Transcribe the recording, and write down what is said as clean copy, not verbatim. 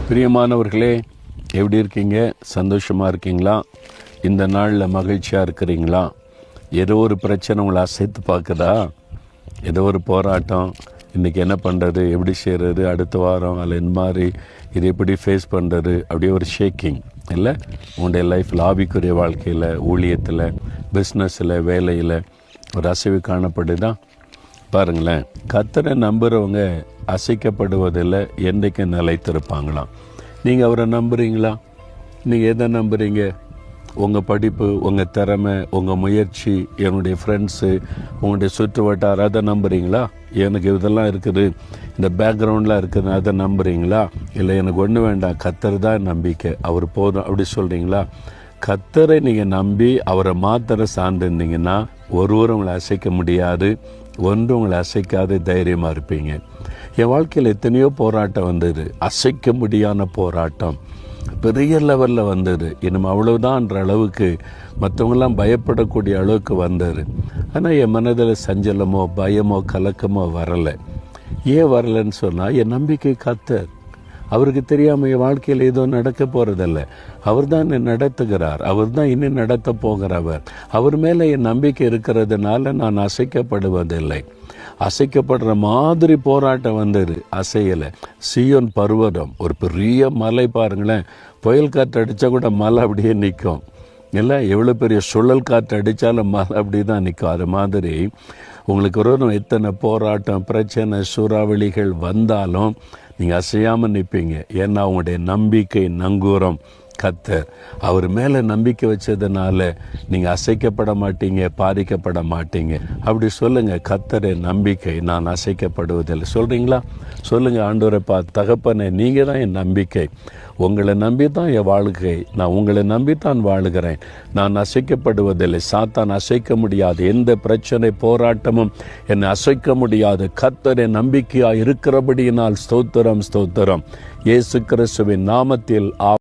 பிரியமானவர்களே, எப்படி இருக்கீங்க? சந்தோஷமாக இருக்கீங்களா? இந்த நாளில் மகிழ்ச்சியாக இருக்கிறீங்களா? ஏதோ ஒரு பிரச்சனை உங்களை அசைத்து பார்க்குதா? ஏதோ ஒரு போராட்டம், இன்றைக்கி என்ன பண்ணுறது, எப்படி செய்கிறது, அடுத்த வாரம் அல்ல இந்த மாதிரி இது எப்படி ஃபேஸ் பண்ணுறது, அப்படியே ஒரு ஷேக்கிங் இல்லை? உங்களுடைய லைஃப்பில், ஆவிக்குரிய வாழ்க்கையில், ஊழியத்தில், பிஸ்னஸில், வேலையில் ஒரு அசைவு காணப்படுதா? பாருங்களேன், கர்த்தரை நம்புகிறவங்க அசைக்கப்படுவதில் என்றைக்கு நிலைத்திருப்பாங்களாம். நீங்கள் அவரை நம்புகிறீங்களா? நீங்கள் எதை நம்புகிறீங்க? உங்கள் படிப்பு, உங்கள் திறமை, உங்கள் முயற்சி, என்னுடைய ஃப்ரெண்ட்ஸு, உங்களுடைய சுற்று வட்டாரம், அதை நம்புகிறீங்களா? எனக்கு இதெல்லாம் இருக்குது, இந்த பேக்ரவுண்டில் இருக்குது, அதை நம்புகிறீங்களா? இல்லை எனக்கு ஒன்று வேண்டாம், கர்த்தர் தான் நம்பிக்கை, அவர் போதும் அப்படி சொல்கிறீங்களா? கர்த்தரை நீங்கள் நம்பி அவரை மாத்திர சார்ந்திருந்தீங்கன்னா ஒருவரும் உங்களை அசைக்க முடியாது, ஒன்று உங்களை அசைக்காத தைரியமாக இருப்பீங்க. என் வாழ்க்கையில் எத்தனையோ போராட்டம் வந்தது, அசைக்க முடியாத போராட்டம், பெரிய லெவலில் வந்தது. இன்னும் அவ்வளவுதான்ற அளவுக்கு மற்றவங்களாம் பயப்படக்கூடிய அளவுக்கு வந்தது. ஆனால் என் மனதில் சஞ்சலமோ பயமோ கலக்கமோ வரலை. ஏன் வரலைன்னு சொன்னால், என் நம்பிக்கை கர்த்தர். அவருக்கு தெரியாமல் என் வாழ்க்கையில் ஏதோ நடக்க போகிறதில்ல. அவர் தான் என்னை நடத்துகிறார், அவர் தான் இன்னும் நடத்த போகிறவர். அவர் மேலே என் நம்பிக்கை இருக்கிறதுனால நான் அசைக்கப்படுவதில்லை. அசைக்கப்படுற மாதிரி போராட்டம் வந்தது, அசையலை. சீயோன் பர்வதம் ஒரு பெரிய மலை, பாருங்களேன், புயல் காற்று அடித்தா கூட மலை அப்படியே நிற்கும் இல்லை? எவ்வளோ பெரிய சுழல் காற்று அடித்தாலும் மலை அப்படி தான் நிற்கும். அது மாதிரி உங்களுக்கு ஒரு எத்தனை போராட்டம், பிரச்சனை, சூறாவளிகள் வந்தாலும் நீங்கள் அசையாமல் நிற்பீங்க. ஏன்னா உங்களுடைய நம்பிக்கை நங்கூரம் கர்த்தர். அவர் மேலே நம்பிக்கை வச்சதுனால நீங்கள் அசைக்கப்பட மாட்டீங்க, பாதிக்கப்பட மாட்டீங்க. அப்படி சொல்லுங்கள், கர்த்தரை நம்பிக்கை, நான் அசைக்கப்படுவதில்லை. சொல்கிறீங்களா? சொல்லுங்கள், ஆண்டவரை தகப்பனே, நீங்கள் தான் என் நம்பிக்கை, உங்களை நம்பி தான் என் வாழ்க்கை, நான் உங்களை நம்பித்தான் வாழுகிறேன், நான் அசைக்கப்படுவதில்லை. சாத்தான் அசைக்க முடியாது, எந்த பிரச்சனை போராட்டமும் என்னை அசைக்க முடியாது. கர்த்தரை நம்பிக்கையாக இருக்கிறபடியினால் ஸ்தோத்திரம், ஸ்தோத்திரம். இயேசு கிறிஸ்துவின் நாமத்தில்